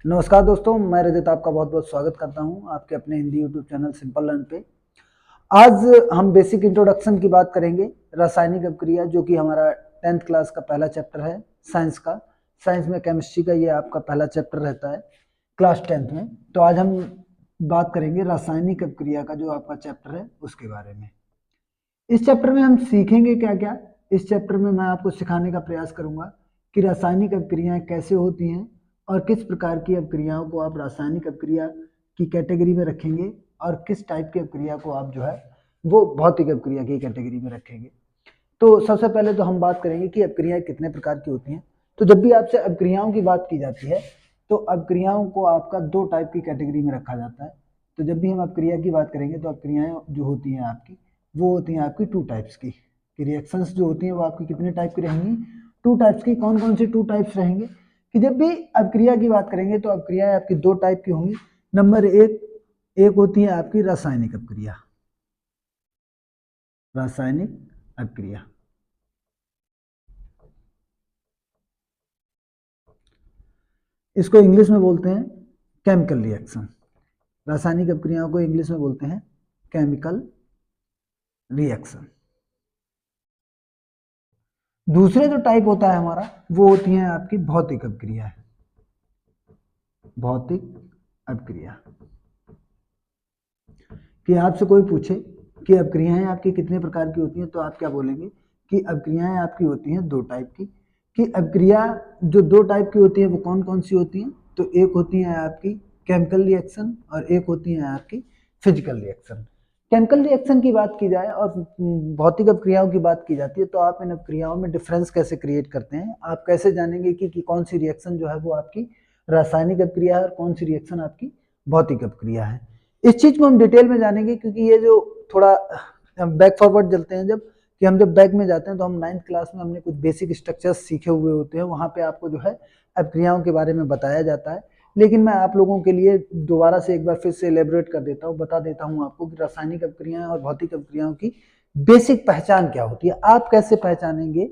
नमस्कार दोस्तों, मैं रजत आपका बहुत बहुत स्वागत करता हूं आपके अपने Hindi YouTube channel simple learn पे। आज हम बेसिक इंट्रोडक्शन की बात करेंगे। रासायनिक अपक्रिया जो कि हमारा 10th क्लास का पहला चैप्टर है साइंस का। साइंस में केमिस्ट्री का ये आपका पहला चैप्टर रहता है क्लास 10th में। तो आज हम बात करेंगे रासायनिक अपक्रिया का जो आपका चैप्टर है उसके बारे में। इस चैप्टर में हम सीखेंगे क्या क्या। इस चैप्टर में मैं आपको सिखाने का प्रयास करूंगा कि रासायनिक अपक्रियाएं कैसे होती हैं और किस प्रकार की अपक्रियाओं को आप रासायनिक अपक्रिया की कैटेगरी में रखेंगे और किस टाइप की अपक्रिया को आप जो है वो भौतिक अपक्रिया की कैटेगरी में रखेंगे। तो सबसे पहले तो हम बात करेंगे कि अपक्रियाएं कितने प्रकार की होती हैं। तो जब भी आपसे अपक्रियाओं की बात की जाती है तो अपक्रियाओं को आपका दो टाइप की कैटेगरी में रखा जाता है। तो जब भी हम अपक्रिया की बात करेंगे तो अपक्रियाएं जो होती हैं आपकी वो होती हैं आपकी टू टाइप्स की। रिएक्शंस जो होती हैं वो आपकी कितने टाइप की रहेंगी? टू टाइप्स की। कौन कौन सी टू टाइप्स रहेंगे? कि जब भी अपक्रिया की बात करेंगे तो अपक्रियाएं आपकी दो टाइप की होंगी। नंबर एक होती है आपकी रासायनिक अपक्रिया। रासायनिक अपक्रिया इसको इंग्लिश में बोलते हैं केमिकल रिएक्शन। रासायनिक अपक्रियाओं को इंग्लिश में बोलते हैं केमिकल रिएक्शन। दूसरे जो टाइप होता है हमारा वो होती है आपकी भौतिक अपक्रिया। भौतिक अपक्रिया कि आपसे कोई पूछे कि अपक्रियाएं आपकी कितने प्रकार की होती हैं तो आप क्या बोलेंगे कि अपक्रियाएं आपकी होती हैं दो टाइप की। कि अपक्रिया जो दो टाइप की होती है वो कौन कौन सी होती हैं? तो एक होती है आपकी केमिकल रिएक्शन और एक होती है आपकी फिजिकल रिएक्शन। केमिकल रिएक्शन की बात की जाए और भौतिक अपक्रियाओं की बात की जाती है तो आप इन अपक्रियाओं में डिफरेंस कैसे क्रिएट करते हैं, आप कैसे जानेंगे कि कौन सी रिएक्शन जो है वो आपकी रासायनिक अपक्रिया है और कौन सी रिएक्शन आपकी भौतिक अपक्रिया है। इस चीज को हम डिटेल में जानेंगे क्योंकि ये जो थोड़ा बैक फॉरवर्ड चलते हैं जब बैक में जाते हैं तो हम 9th क्लास में हमने कुछ बेसिक स्ट्रक्चर्स सीखे हुए होते हैं। वहां पे आपको जो है अपक्रियाओं के बारे में बताया जाता है। लेकिन मैं आप लोगों के लिए दोबारा से एक बार फिर से एलेबोरेट कर देता हूँ, बता देता हूँ आपको कि रासायनिक अपक्रियाएं और भौतिक अपक्रियाओं की बेसिक पहचान क्या होती है। आप कैसे पहचानेंगे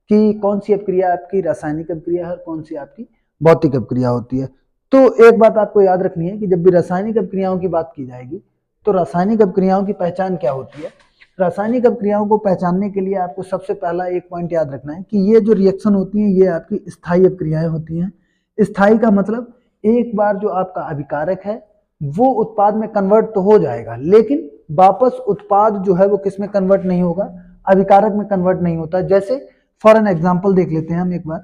कि कौन सी अपक्रिया आपकी रासायनिक अपक्रिया है और कौन सी आपकी भौतिक अपक्रिया होती है। तो एक बात आपको याद रखनी है कि जब भी रासायनिक अपक्रियाओं की बात की जाएगी तो रासायनिक अपक्रियाओं की पहचान क्या होती है। रासायनिक अपक्रियाओं को पहचानने के लिए आपको सबसे पहला एक पॉइंट याद रखना है कि ये जो रिएक्शन होती है ये आपकी स्थायी अपक्रियाएं होती हैं। स्थायी का मतलब एक बार जो आपका अभिकारक है वो उत्पाद में कन्वर्ट तो हो जाएगा लेकिन वापस उत्पाद जो है वो किस में कन्वर्ट नहीं होगा? अभिकारक में कन्वर्ट नहीं होता। जैसे फॉर एन एग्जाम्पल देख लेते हैं हम एक बार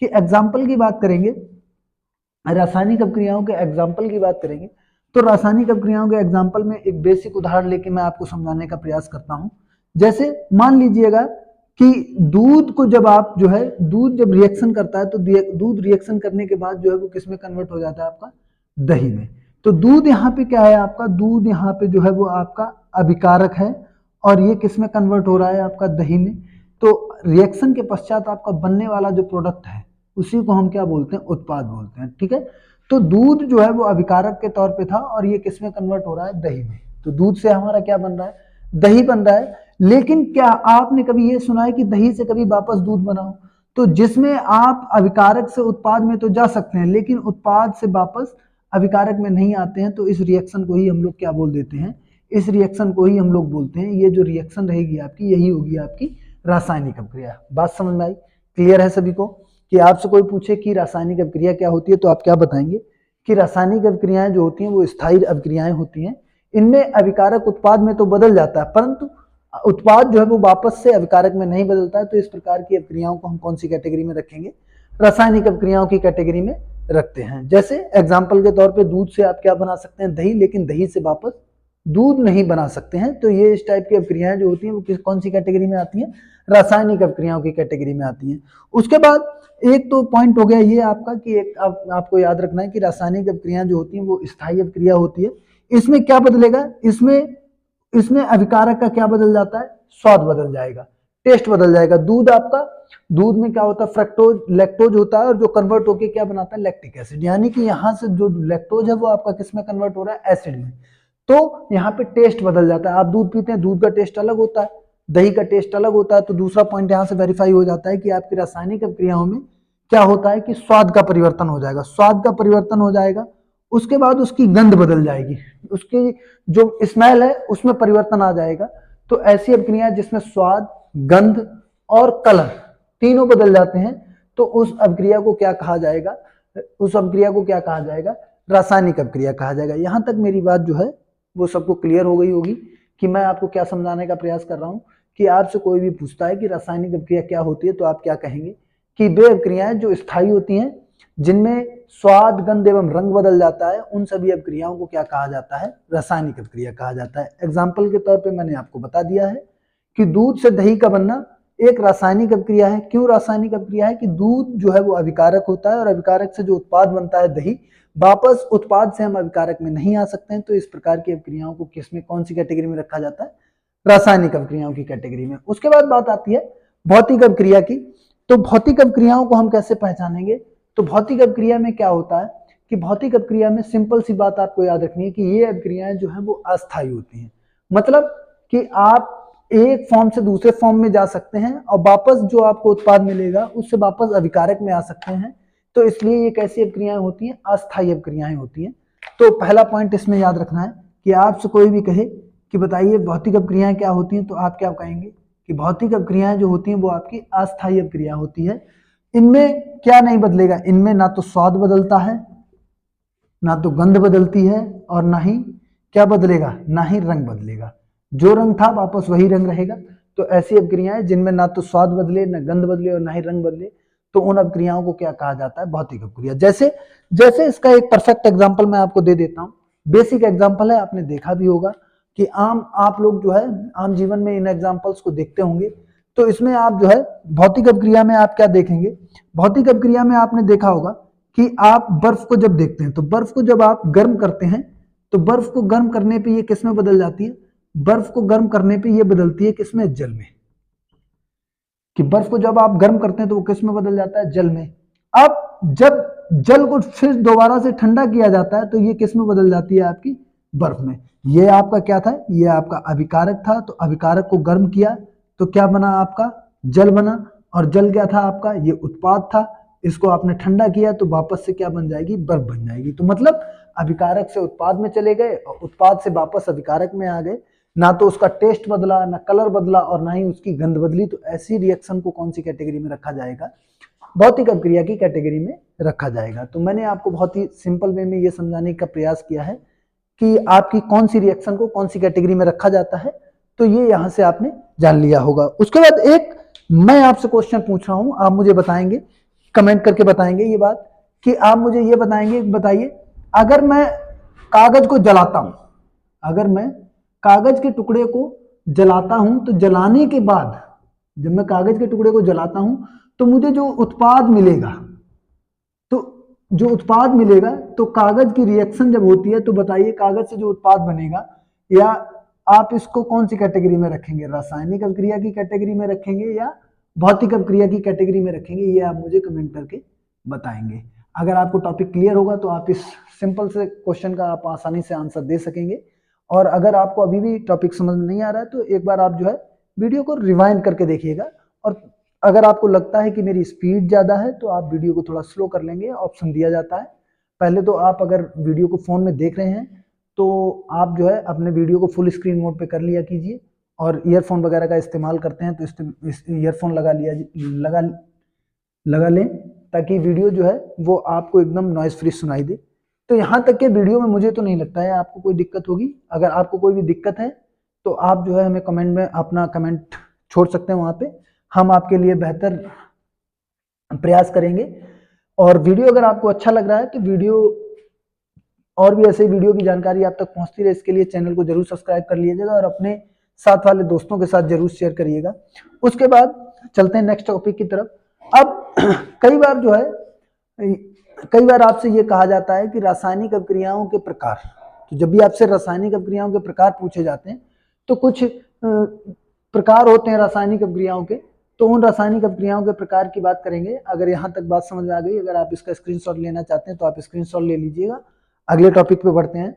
कि एग्जाम्पल की बात करेंगे, रासायनिक अपक्रियाओं के एग्जाम्पल की बात करेंगे तो रासायनिक अपक्रियाओं के एग्जाम्पल में एक बेसिक उदाहरण लेके मैं आपको समझाने का प्रयास करता हूं। जैसे मान लीजिएगा कि दूध को जब आप जो है दूध जब रिएक्शन करता है तो दूध रिएक्शन करने के बाद जो है वो किस में कन्वर्ट हो जाता है? आपका दही में। तो दूध यहाँ पे क्या है? आपका दूध यहाँ पे जो है वो आपका अभिकारक है और ये किस में कन्वर्ट हो रहा है? आपका दही में। तो रिएक्शन के पश्चात आपका बनने वाला जो प्रोडक्ट है उसी को हम क्या बोलते हैं? उत्पाद बोलते हैं। ठीक है। तो दूध जो है वो अभिकारक के तौर पे था और ये किस में कन्वर्ट हो रहा है? दही में। तो दूध से हमारा क्या बन रहा है? दही बन रहा है। लेकिन क्या आपने कभी ये सुना है कि दही से कभी वापस दूध बनाओ? तो जिसमें आप अभिकारक से उत्पाद में तो जा सकते हैं लेकिन उत्पाद से वापस अभिकारक में नहीं आते हैं, तो इस रिएक्शन को ही हम लोग क्या बोल देते हैं? इस रिएक्शन को ही हम लोग बोलते हैं, ये जो रिएक्शन रहेगी आपकी यही होगी आपकी रासायनिक अपक्रिया। बात समझ में आई? क्लियर है सभी को? कि आपसे कोई पूछे कि रासायनिक अपक्रिया क्या होती है तो आप क्या बताएंगे कि रासायनिक अपक्रियाएं जो होती हैं वो स्थायी अपक्रियाएं होती हैं। इनमें अभिकारक उत्पाद में तो बदल जाता है परंतु उत्पाद जो है वो वापस से अभिकारक में नहीं बदलता है। तो इस प्रकार की अपक्रियाओं को हम कौन सी कैटेगरी में रखेंगे? रासायनिक अपक्रियाओं की कैटेगरी में रखते हैं। जैसे एग्जाम्पल के तौर पे दूध से आप क्या बना सकते हैं? दही। लेकिन दही से वापस दूध नहीं बना सकते हैं। तो ये इस टाइप की अपक्रियाएं जो होती हैं वो कौन सी कैटेगरी में आती हैं? रासायनिक अपक्रियाओं की कैटेगरी में आती हैं। उसके बाद एक तो पॉइंट हो गया ये आपका कि एक आपको याद रखना है कि रासायनिक अपक्रियाएं जो होती हैं वो स्थायी अपक्रिया होती है। इसमें क्या बदलेगा? इसमें अभिकारक का क्या बदल जाता है? स्वाद बदल जाएगा, टेस्ट बदल जाएगा। दूध में क्या होता है? फ्रक्टोज लैक्टोज होता है और जो कन्वर्ट होकर क्या बनाता है? Lactic acid. यानी कि यहाँ से जो लैक्टोज है वो आपका किस में कन्वर्ट हो रहा है? एसिड में। तो यहाँ पे टेस्ट बदल जाता है। आप दूध पीते हैं, दूध का टेस्ट अलग होता है, दही का टेस्ट अलग होता है। तो दूसरा पॉइंट यहाँ से वेरीफाई हो जाता है कि आपकी रासायनिक अपक्रियाओं में क्या होता है कि स्वाद का परिवर्तन हो जाएगा, स्वाद का परिवर्तन हो जाएगा, उसके बाद उसकी गंध बदल जाएगी, उसकी जो स्मेल है उसमें परिवर्तन आ जाएगा। तो ऐसी अभिक्रियाएं जिसमें स्वाद, गंध और कलर तीनों बदल जाते हैं, तो उस अभिक्रिया को क्या कहा जाएगा, उस अभिक्रिया को क्या कहा जाएगा, रासायनिक अभिक्रिया कहा जाएगा। यहां तक मेरी बात जो है वो सबको क्लियर हो गई होगी कि मैं आपको क्या समझाने का प्रयास कर रहा हूं। कि आपसे कोई भी पूछता है कि रासायनिक अभिक्रिया क्या होती है, तो आप क्या कहेंगे कि वे अभिक्रियाएं जो स्थायी होती हैं, जिनमें स्वाद, गंध एवं रंग बदल जाता है, उन सभी अभिक्रियाओं को क्या कहा जाता है, रासायनिक अभिक्रिया कहा जाता है। एग्जाम्पल के तौर पे मैंने आपको बता दिया है कि दूध से दही का बनना एक रासायनिक अभिक्रिया है। क्यों रासायनिक अभिक्रिया है कि दूध जो है वो अभिकारक होता है और अभिकारक से जो उत्पाद बनता है दही, वापस उत्पाद से हम अभिकारक में नहीं आ सकते हैं। तो इस प्रकार की अभिक्रियाओं को किसमें, कौन सी कैटेगरी में रखा जाता है, रासायनिक अभिक्रियाओं की कैटेगरी में। उसके बाद बात आती है भौतिक अभिक्रिया की। तो भौतिक अभिक्रियाओं को हम कैसे पहचानेंगे, तो भौतिक अभिक्रिया में क्या होता है कि भौतिक अभिक्रिया में सिंपल सी बात आपको याद रखनी है कि ये अभिक्रियाएं जो है वो अस्थायी होती हैं। मतलब कि आप एक फॉर्म से दूसरे फॉर्म में जा सकते हैं और वापस जो आपको उत्पाद मिलेगा उससे वापस अभिकारक में आ सकते हैं। तो इसलिए ये कैसी अभिक्रियाएं होती हैं, अस्थायी अभिक्रियाएं होती हैं। तो पहला पॉइंट इसमें याद रखना है कि आपसे कोई भी कहे कि बताइए भौतिक अभिक्रियाएं क्या होती हैं, तो आप क्या कहेंगे कि भौतिक अभिक्रियाएं जो होती हैं वो आपकी अस्थायी अभिक्रिया होती है। इनमें क्या नहीं बदलेगा, इनमें ना तो स्वाद बदलता है, ना तो गंध बदलती है, और ना ही क्या बदलेगा, ना ही रंग बदलेगा। जो रंग था वापस वही रंग रहेगा। तो ऐसी अभिक्रियाएं जिनमें ना तो स्वाद बदले, ना गंध बदले और ना ही रंग बदले, तो उन अभिक्रियाओं को क्या कहा जाता है, भौतिक अभिक्रिया। जैसे जैसे इसका एक परफेक्ट एग्जांपल मैं आपको दे देता हूँ, बेसिक एग्जांपल है, आपने देखा भी होगा कि आप लोग जो है आम जीवन में इन एग्जांपल्स को देखते होंगे। तो इसमें आप जो है भौतिक अभिक्रिया में आप क्या देखेंगे, भौतिक अभिक्रिया में आपने देखा होगा कि आप बर्फ को जब देखते हैं, तो बर्फ को जब आप गर्म करते हैं, तो बर्फ को गर्म करने पे ये किसमें बदल जाती है, बर्फ को गर्म करने पे ये बदलती है किसमें, जल में। कि बर्फ को जब आप गर्म करते हैं तो वो किसमें बदल जाता है, जल में। अब जब जल को फिर दोबारा से ठंडा किया जाता है तो ये किसमें बदल जाती है, आपकी बर्फ में। ये आपका क्या था, ये आपका अभिकारक था, तो अभिकारक को गर्म किया तो क्या बना, आपका जल बना। और जल क्या था आपका, ये उत्पाद था, इसको आपने ठंडा किया तो वापस से क्या बन जाएगी, बर्फ बन जाएगी। तो मतलब अभिकारक से उत्पाद में चले गए और उत्पाद से वापस अभिकारक में आ गए। ना तो उसका टेस्ट बदला, ना कलर बदला और ना ही उसकी गंध बदली। तो ऐसी रिएक्शन को कौन सी कैटेगरी में रखा जाएगा, भौतिक अभिक्रिया की कैटेगरी में रखा जाएगा। तो मैंने आपको बहुत ही सिंपल वे में ये समझाने का प्रयास किया है कि आपकी कौन सी रिएक्शन को कौन सी कैटेगरी में रखा जाता है। तो ये यहां से आपने जान लिया होगा। उसके बाद एक मैं आपसे क्वेश्चन पूछ रहा हूं, आप मुझे बताएंगे, कमेंट करके बताएंगे ये बात कि आप मुझे ये बताइए अगर मैं कागज को जलाता हूं, अगर मैं कागज के टुकड़े को जलाता हूं, तो जलाने के बाद जब मैं कागज के टुकड़े को जलाता हूं तो मुझे जो उत्पाद मिलेगा, तो जो उत्पाद मिलेगा, तो कागज की रिएक्शन जब होती है तो बताइए कागज से जो उत्पाद बनेगा, या आप इसको कौन सी कैटेगरी में रखेंगे, रासायनिक अभिक्रिया की कैटेगरी में रखेंगे या भौतिक अभिक्रिया की कैटेगरी में रखेंगे, ये आप मुझे कमेंट करके बताएंगे। अगर आपको टॉपिक क्लियर होगा तो आप इस सिंपल से क्वेश्चन का आप आसानी से आंसर दे सकेंगे। और अगर आपको अभी भी टॉपिक समझ में नहीं आ रहा है तो एक बार आप जो है वीडियो को रिवाइंड करके देखिएगा। और अगर आपको लगता है कि मेरी स्पीड ज़्यादा है तो आप वीडियो को थोड़ा स्लो कर लेंगे, ऑप्शन दिया जाता है। पहले तो आप अगर वीडियो को फ़ोन में देख रहे हैं तो आप जो है अपने वीडियो को फुल स्क्रीन मोड पे कर लिया कीजिए, और ईयरफोन वगैरह का इस्तेमाल करते हैं तो ईयरफोन लगा लें ताकि वीडियो जो है वो आपको एकदम नॉइज फ्री सुनाई दे। तो यहाँ तक के वीडियो में मुझे तो नहीं लगता है आपको कोई दिक्कत होगी। अगर आपको कोई भी दिक्कत है तो आप जो है हमें कमेंट में अपना कमेंट छोड़ सकते हैं, वहाँ पे हम आपके लिए बेहतर प्रयास करेंगे। और वीडियो अगर आपको अच्छा लग रहा है तो वीडियो और भी ऐसे वीडियो की जानकारी आप तक पहुंचती रहे, इसके लिए चैनल को जरूर सब्सक्राइब कर लीजिएगा और अपने साथ वाले दोस्तों के साथ जरूर शेयर करिएगा। उसके बाद चलते हैं नेक्स्ट टॉपिक की तरफ। अब कई बार जो है, कई बार आपसे ये कहा जाता है कि रासायनिक अभिक्रियाओं के प्रकार, तो जब भी आपसे रासायनिक अभिक्रियाओं के प्रकार पूछे जाते हैं तो कुछ प्रकार होते हैं रासायनिक अभिक्रियाओं के, तो उन रासायनिक अभिक्रियाओं के प्रकार की बात करेंगे। अगर यहाँ तक बात समझ में आ गई, अगर आप इसका स्क्रीनशॉट लेना चाहते हैं तो आप स्क्रीनशॉट ले लीजिएगा। अगले टॉपिक पे बढ़ते हैं।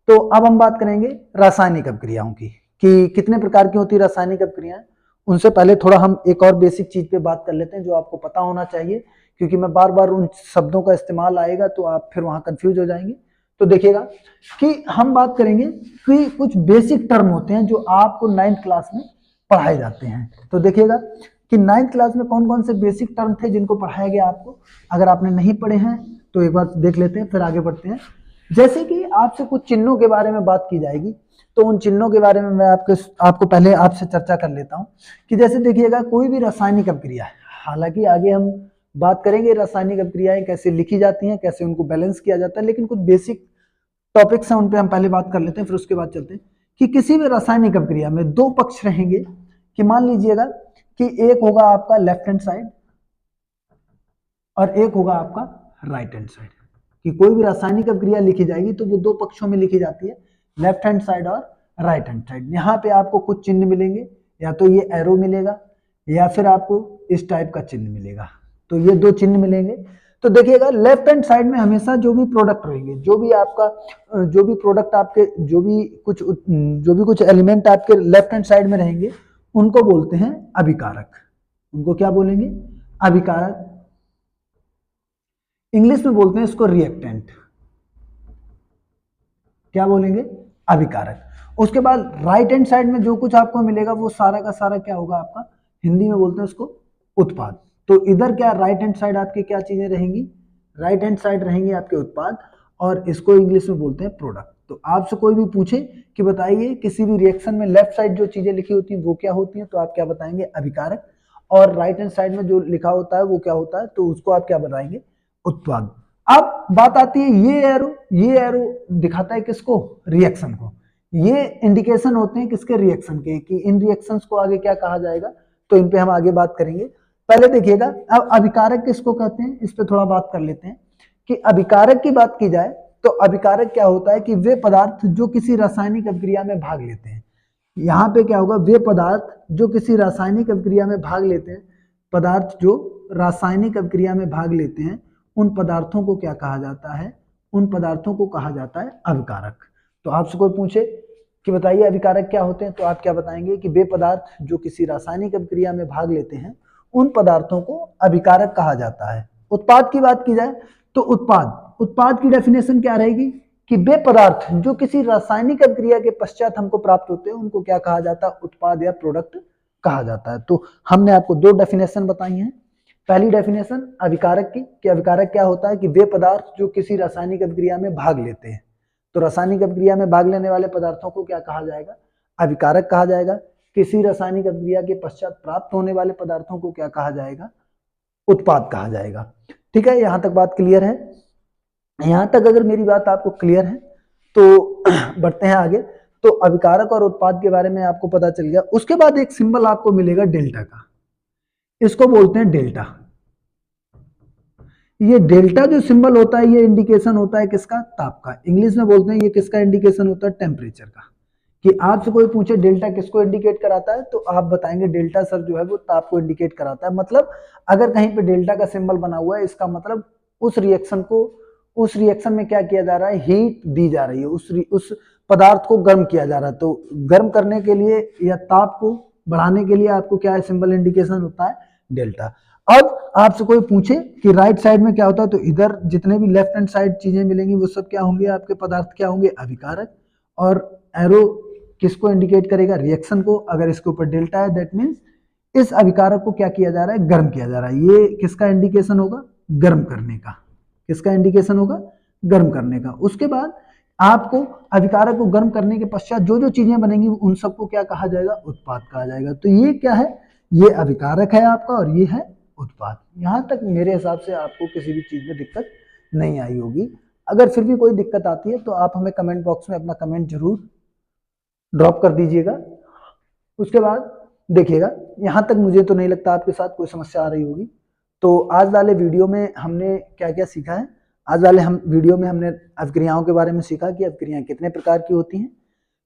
तो अब हम बात करेंगे रासायनिक अभिक्रियाओं की कि कितने प्रकार की होती है रासायनिक अभिक्रियाएं। उनसे पहले थोड़ा हम एक और बेसिक चीज पे बात कर लेते हैं जो आपको पता होना चाहिए क्योंकि मैं बार बार उन शब्दों का इस्तेमाल आएगा तो आप फिर वहां कंफ्यूज हो जाएंगे। तो देखिएगा कि हम बात करेंगे कि कुछ बेसिक टर्म होते हैं जो आपको 9th क्लास में पढ़ाए जाते हैं। तो देखिएगा कि 9th क्लास में कौन कौन से बेसिक टर्म थे जिनको पढ़ाया गया आपको। अगर आपने नहीं पढ़े हैं तो एक बार देख लेते हैं, फिर आगे बढ़ते हैं। जैसे कि आपसे कुछ चिन्हों के बारे में बात की जाएगी, तो उन चिन्हों के बारे में मैं आपको पहले आपसे चर्चा कर लेता हूं कि जैसे देखिएगा कोई भी रासायनिक अभिक्रिया है, हालांकि आगे हम बात करेंगे रासायनिक अभिक्रियाएं कैसे लिखी जाती हैं, कैसे उनको बैलेंस किया जाता है, लेकिन कुछ बेसिक टॉपिक्स हैं उन पे हम पहले बात कर लेते हैं, फिर उसके बाद चलते हैं कि किसी भी रासायनिक अभिक्रिया में दो पक्ष रहेंगे। कि मान लीजिएगा कि एक होगा आपका लेफ्ट हैंड साइड और एक होगा आपका राइट हैंड साइड। कि कोई भी रासायनिक अभिक्रिया लिखी जाएगी तो वो दो पक्षों में लिखी जाती है, लेफ्ट हैंड साइड और राइट हैंड साइड। यहाँ पे आपको कुछ चिन्ह मिलेंगे, या तो ये एरो मिलेगा या फिर आपको इस टाइप का चिन्ह मिलेगा। तो ये दो चिन्ह मिलेंगे। तो देखिएगा लेफ्ट हैंड साइड में हमेशा जो भी प्रोडक्ट रहेंगे, जो भी प्रोडक्ट आपके जो भी कुछ एलिमेंट आपके लेफ्ट हैंड साइड में रहेंगे उनको बोलते हैं अभिकारक। उनको क्या बोलेंगे? अभिकारक। इंग्लिश में बोलते हैं इसको रिएक्टेंट। क्या बोलेंगे? अभिकारक। उसके बाद राइट हैंड साइड में जो कुछ आपको मिलेगा वो सारा का सारा क्या होगा आपका, हिंदी में बोलते हैं उसको उत्पाद। तो इधर क्या राइट हैंड साइड आपकी क्या चीजें रहेंगी? राइट हैंड साइड रहेंगे आपके उत्पाद, और इसको इंग्लिश में बोलते हैं प्रोडक्ट। तो आपसे कोई भी पूछे कि बताइए किसी भी रिएक्शन में लेफ्ट साइड जो चीजें लिखी होती हैं वो क्या होती हैं, तो आप क्या बताएंगे? अभिकारक। और राइट हैंड साइड में जो लिखा होता है वो क्या होता है, तो उसको आप क्या बताएंगे? उत्पाद। अब बात आती है ये एरो दिखाता है किसको? रिएक्शन को। ये इंडिकेशन होते हैं किसके? रिएक्शन के, कि इन रिएक्शंस को आगे क्या कहा जाएगा, तो इन पे हम आगे बात करेंगे। पहले देखिएगा अब अभिकारक किसको कहते हैं, इस पे थोड़ा बात कर लेते हैं। कि अभिकारक की बात की जाए तो अभिकारक क्या होता है कि वे पदार्थ जो किसी रासायनिक अभिक्रिया में भाग लेते हैं। यहाँ पे क्या होगा? वे पदार्थ जो किसी रासायनिक अभिक्रिया में भाग लेते हैं, पदार्थ जो रासायनिक अभिक्रिया में भाग लेते हैं, उन पदार्थों को क्या कहा जाता है? उन पदार्थों को कहा जाता है अभिकारक। तो आपसे कोई पूछे कि बताइए अभिकारक क्या होते हैं, तो आप क्या बताएंगे? कि वे पदार्थ जो किसी रासायनिक अभिक्रिया में भाग लेते हैं उन पदार्थों को अभिकारक कहा जाता है। उत्पाद की बात की जाए तो उत्पाद की डेफिनेशन क्या रहेगी? कि वे पदार्थ जो किसी रासायनिक अभिक्रिया के पश्चात हमको प्राप्त होते हैं उनको क्या कहा जाता है? उत्पाद या प्रोडक्ट कहा जाता है। तो हमने आपको दो डेफिनेशन बताई हैं। पहली डेफिनेशन अभिकारक की, कि अभिकारक क्या होता है? कि वे पदार्थ जो किसी रासायनिक अभिक्रिया में भाग लेते हैं। तो रासायनिक अभिक्रिया में भाग लेने वाले पदार्थों को क्या कहा जाएगा? अभिकारक कहा जाएगा। किसी रासायनिक अभिक्रिया के पश्चात प्राप्त होने वाले पदार्थों को क्या कहा जाएगा? उत्पाद कहा जाएगा। ठीक है, यहां तक बात क्लियर है? यहां तक अगर मेरी बात आपको क्लियर है तो बढ़ते हैं आगे। तो अभिकारक और उत्पाद के बारे में आपको पता चल गया। उसके बाद एक सिंबल आपको मिलेगा डेल्टा का, इसको बोलते हैं डेल्टा। ये डेल्टा जो सिंबल होता है ये इंडिकेशन होता है किसका? ताप का। इंग्लिश में बोलते हैं ये किसका इंडिकेशन होता है? टेम्परेचर का। कि आपसे कोई पूछे डेल्टा किसको इंडिकेट कराता है, तो आप बताएंगे डेल्टा सर जो है वो ताप को इंडिकेट कराता है। मतलब अगर कहीं पे डेल्टा का सिंबल बना हुआ है, इसका मतलब उस रिएक्शन में क्या किया जा रहा है? हीट दी जा रही है, उस पदार्थ को गर्म किया जा रहा है। तो गर्म करने के लिए या ताप को बढ़ाने के लिए आपको क्या सिंबल इंडिकेशन होता है? डेल्टा। अब आपसे कोई पूछे कि राइट साइड में क्या होता है, तो इधर जितने भी लेफ्ट हैंड साइड चीजें मिलेंगी वो सब क्या होंगे? आपके पदार्थ क्या होंगे? अभिकारक। और एरो किसको इंडिकेट करेगा? रिएक्शन को। अगर इसके ऊपर डेल्टा है दैट मीन्स इस अभिकारक को क्या किया जा रहा है? गर्म किया जा रहा है। ये किसका इंडिकेशन होगा? गर्म करने का। किसका इंडिकेशन होगा? गर्म करने का। उसके बाद आपको अभिकारक को गर्म करने के पश्चात जो जो चीजें बनेंगी उन सबको क्या कहा जाएगा? उत्पाद कहा जाएगा। तो ये क्या है? ये अभिकारक है आपका और ये है उत्पाद। यहां तक मेरे हिसाब से आपको किसी भी चीज में दिक्कत नहीं आई होगी। अगर फिर भी कोई दिक्कत आती है तो आप हमें कमेंट बॉक्स में अपना कमेंट जरूर ड्रॉप कर दीजिएगा। उसके बाद देखिएगा, यहां तक मुझे तो नहीं लगता आपके साथ कोई समस्या आ रही होगी। तो आज वाले वीडियो में हमने क्या क्या सीखा है? आज वाले वीडियो में हमने अभिक्रियाओं के बारे में सीखा कि अभिक्रियाएं कितने प्रकार की होती हैं,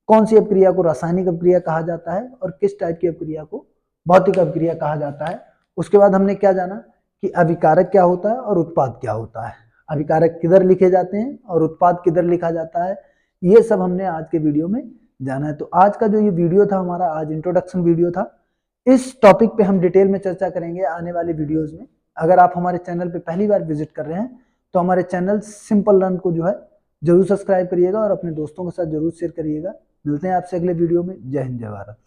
कौन सी अभिक्रिया को रासायनिक अभिक्रिया कहा जाता है और किस टाइप की अभिक्रिया को भौतिक अभिक्रिया कहा जाता है। उसके बाद हमने क्या जाना कि अभिकारक क्या होता है और उत्पाद क्या होता है, अभिकारक किधर लिखे जाते हैं और उत्पाद किधर लिखा जाता है, ये सब हमने आज के वीडियो में जाना है। तो आज का जो ये वीडियो था हमारा, आज इंट्रोडक्शन वीडियो था। इस टॉपिक पे हम डिटेल में चर्चा करेंगे आने वाले वीडियोज में। अगर आप हमारे चैनल पे पहली बार विजिट कर रहे हैं तो हमारे चैनल सिंपल लर्न को जो है जरूर सब्सक्राइब करिएगा और अपने दोस्तों के साथ जरूर शेयर करिएगा। मिलते हैं आपसे अगले वीडियो में। जय हिंद, जय भारत।